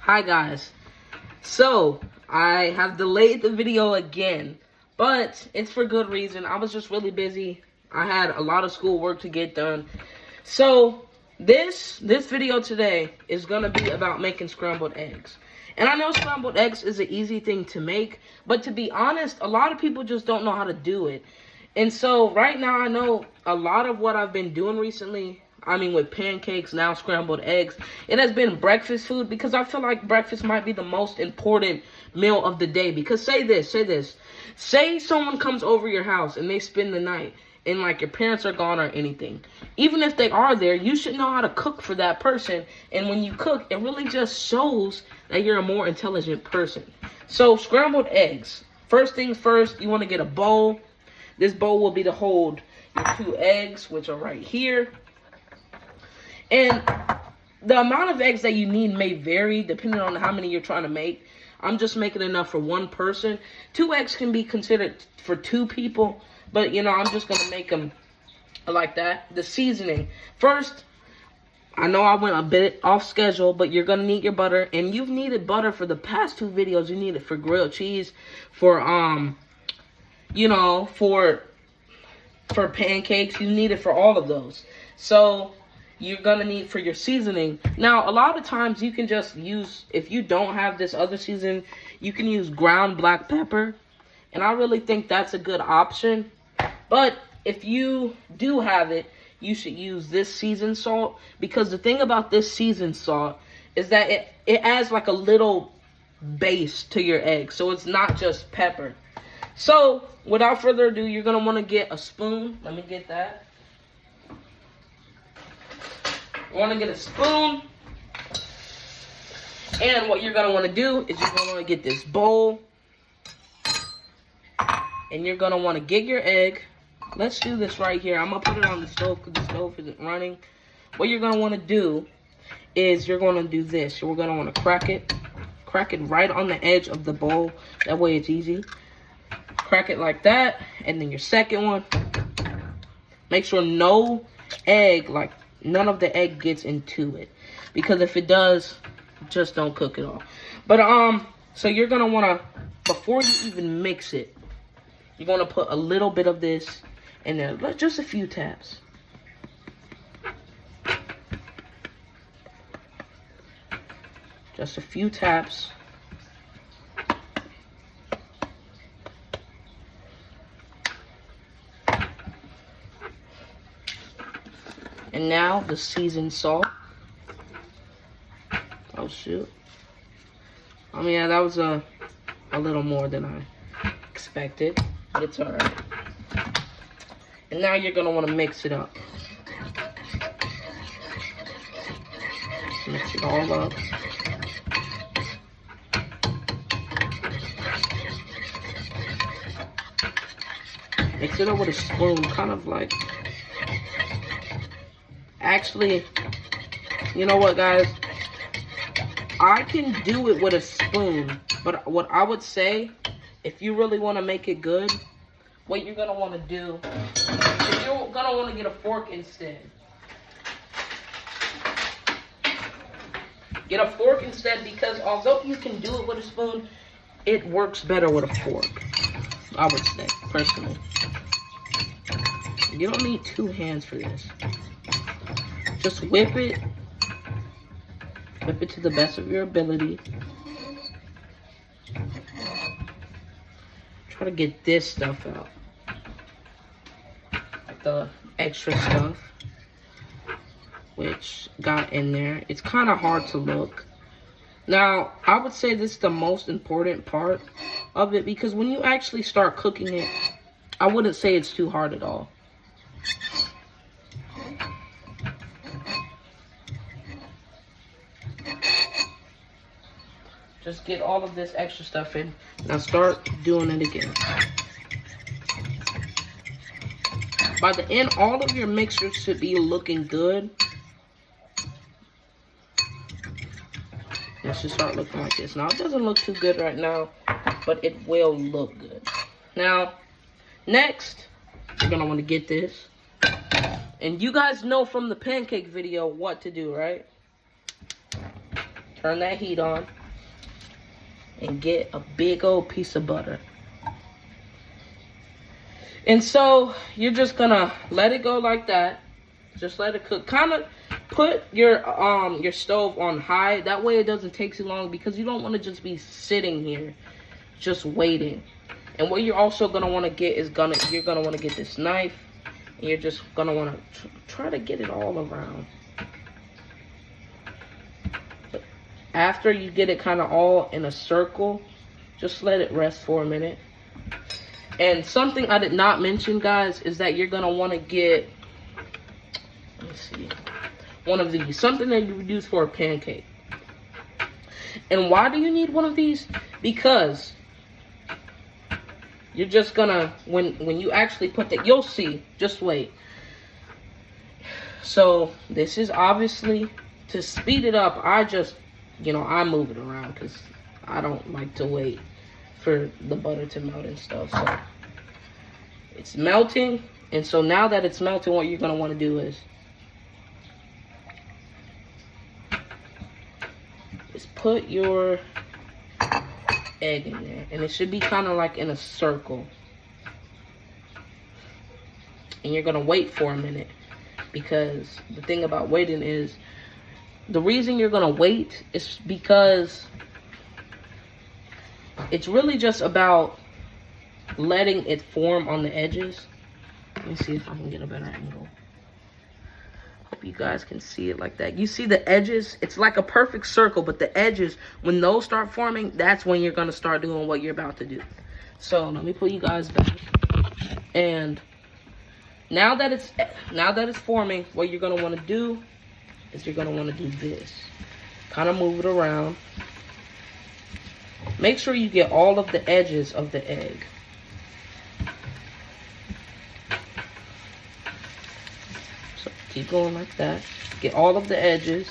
Hi guys. So, I have delayed the video again, but it's for good reason. I was just really busy. I had a lot of schoolwork to get done. So, this video today is going to be about making scrambled eggs. And I know scrambled eggs is an easy thing to make, but to be honest, a lot of people just don't know how to do it. And so, right now, I know a lot of what I've been doing recently, I mean, with pancakes, now scrambled eggs, it has been breakfast food because I feel like breakfast might be the most important meal of the day. Because say this. Say someone comes over your house and they spend the night and like your parents are gone or anything. Even if they are there, you should know how to cook for that person. And when you cook, it really just shows that you're a more intelligent person. So scrambled eggs. First things first, you want to get a bowl. This bowl will be to hold your 2 eggs, which are right here. And the amount of eggs that you need may vary depending on how many you're trying to make. I'm just making enough for 1 person. 2 eggs can be considered for 2 people, but you know, I'm just gonna make them like that. The seasoning. First, I know I went a bit off schedule, but you're gonna need your butter, and you've needed butter for the past 2 videos. You need it for grilled cheese, for you know, for pancakes. You need it for all of those. So you're gonna need for your seasoning. Now, a lot of times you can just use, if you don't have this other season, you can use ground black pepper. And I really think that's a good option. But if you do have it, you should use this seasoned salt. Because the thing about this seasoned salt is that it adds like a little base to your egg. So it's not just pepper. So without further ado, you're gonna wanna get a spoon. Let me get that. You want to get a spoon, and what you're going to want to do is you're going to want to get this bowl, and you're going to want to get your egg. Let's do this right here. I'm going to put it on the stove because the stove isn't running. What you're going to want to do is you're going to do this. You're going to want to crack it right on the edge of the bowl. That way it's easy. Crack it like that, and then your second one. Make sure no egg, like none of the egg gets into it, because if it does, just don't cook it all. But so you're gonna wanna, before you even mix it, you're gonna put a little bit of this in there, just a few taps. Just a few taps. And now the seasoned salt. Oh shoot. I mean, yeah, that was a little more than I expected, but it's alright. And now you're gonna want to mix it up. Mix it all up. Mix it up with a spoon, kind of like. Actually, you know what, guys? I can do it with a spoon, but what I would say, if you really want to make it good, what you're going to want to do is you're going to want to get a fork instead. Get a fork instead, because although you can do it with a spoon, it works better with a fork, I would say, personally. You don't need 2 hands for this. Just whip it to the best of your ability. Try to get this stuff out, like the extra stuff which got in there. It's kind of hard to look. Now, I would say this is the most important part of it, because when you actually start cooking it, I wouldn't say it's too hard at all. Just get all of this extra stuff in. Now start doing it again. By the end, all of your mixtures should be looking good. It should start looking like this. Now, it doesn't look too good right now, but it will look good. Now, next, you're going to want to get this. And you guys know from the pancake video what to do, right? turn that heat on and get a big old piece of butter. And so you're just gonna let it go like that. Just let it cook. Kind of put your stove on high. That way it doesn't take too long, because you don't want to just be sitting here just waiting. And what you're also gonna want to get is you're gonna want to get this knife, and you're just gonna want to try to get it all around. But after you get it kind of all in a circle, just let it rest for a minute. And something I did not mention, guys, is that you're gonna want to get, let's see, one of these, something that you would use for a pancake. And why do you need one of these? Because you're just gonna, when you actually put that, you'll see, just wait. So this is obviously to speed it up. I just, I move it around because I don't like to wait for the butter to melt and stuff. So it's melting, and so now that it's melting, what you're gonna want to do is put your egg in there, and it should be kind of like in a circle. And you're gonna wait for a minute, because the thing about waiting is, the reason you're gonna wait is because it's really just about letting it form on the edges. Let me see if I can get a better angle. Hope you guys can see it like that. You see the edges? It's like a perfect circle, but the edges, when those start forming, that's when you're gonna start doing what you're about to do. So let me put you guys back. And now that it's forming, what you're gonna want to do is you're gonna want to do this. Kind of move it around. Make sure you get all of the edges of the egg. So keep going like that. Get all of the edges.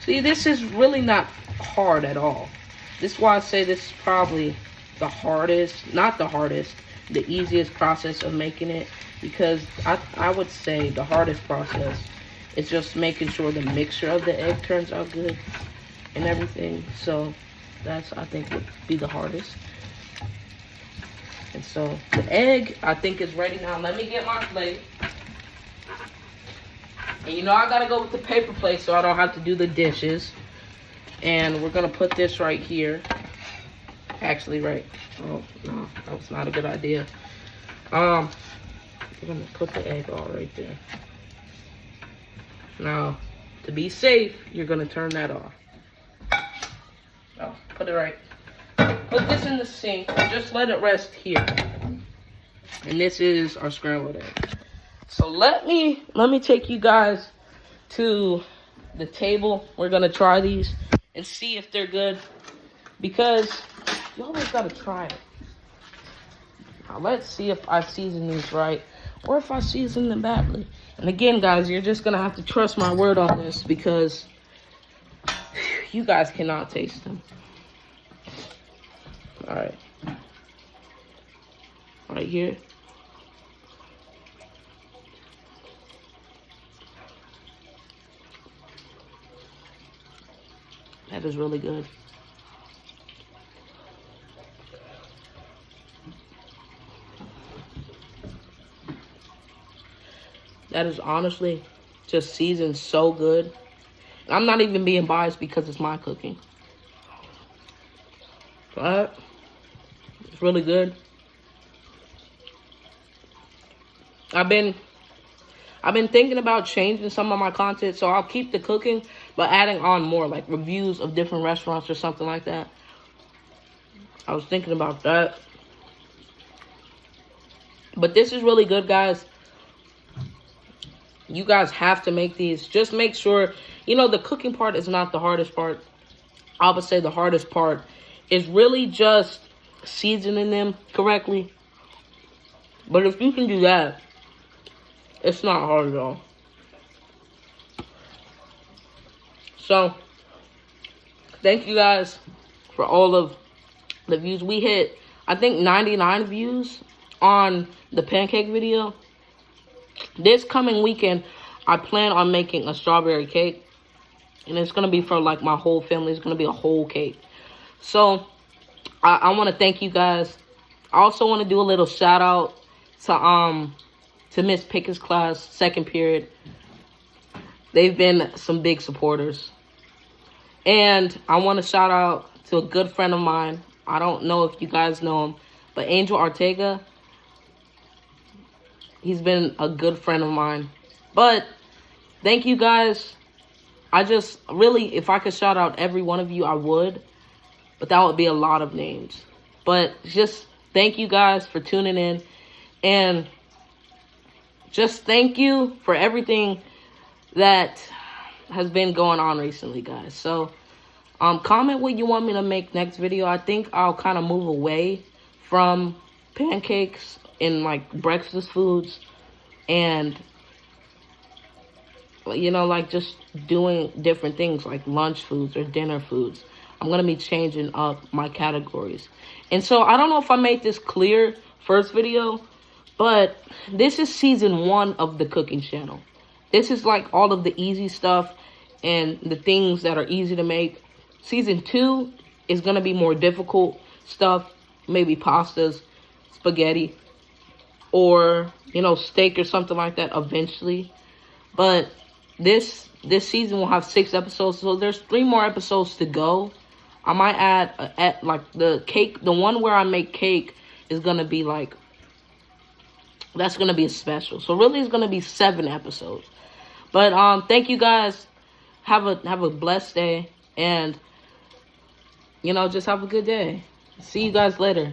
See, this is really not hard at all. This is why I say this is probably the hardest, not the hardest, the easiest process of making it, because I would say the hardest process is just making sure the mixture of the egg turns out good and everything. So that's, I think, would be the hardest. And so the egg, I think, is ready now. Let me get my plate. And I gotta go with the paper plate so I don't have to do the dishes. And we're gonna put this right here. Actually, right. Oh, no, that was not a good idea. We're gonna put the egg all right there. Now, to be safe, you're gonna turn that off. Oh, put it right. Put this in the sink and just let it rest here. And this is our scrambled egg. So let me take you guys to the table. We're gonna try these and see if they're good, because you always gotta try it. Now let's see if I season these right, or if I season them badly. And again, guys, you're just gonna have to trust my word on this, because you guys cannot taste them. All right. Right here. That is really good. That is honestly just seasoned so good. I'm not even being biased because it's my cooking. But it's really good. I've been thinking about changing some of my content, so I'll keep the cooking, but adding on more, like reviews of different restaurants or something like that. I was thinking about that. But this is really good, guys. You guys have to make these. Just make sure, the cooking part is not the hardest part. I would say the hardest part is really just seasoning them correctly. But if you can do that, it's not hard at all. So, thank you guys for all of the views. We hit, I think, 99 views on the pancake video. This coming weekend, I plan on making a strawberry cake. And it's going to be for, like, my whole family. It's going to be a whole cake. So, I want to thank you guys. I also want to do a little shout out to Miss Pickett's class, second period. They've been some big supporters. And I want to shout out to a good friend of mine. I don't know if you guys know him, but Angel Ortega. He's been a good friend of mine. But thank you guys. I just, really, if I could shout out every one of you, I would. But that would be a lot of names. But just thank you guys for tuning in. And just thank you for everything that has been going on recently, guys. So, comment what you want me to make next video. I think I'll kind of move away from pancakes and, like, breakfast foods. And, you know, like, just doing different things like lunch foods or dinner foods. I'm going to be changing up my categories. And so, I don't know if I made this clear first video, but this is season 1 of the cooking channel. This is like all of the easy stuff and the things that are easy to make. Season 2 is going to be more difficult stuff. Maybe pastas, spaghetti, or, you know, steak or something like that eventually. But this season will have 6 episodes, so there's 3 more episodes to go. I might add like the cake, the one where I make cake is gonna be like, that's gonna be a special. So really, it's gonna be 7 episodes. But thank you guys. Have a blessed day, and, you know, just have a good day. See you guys later.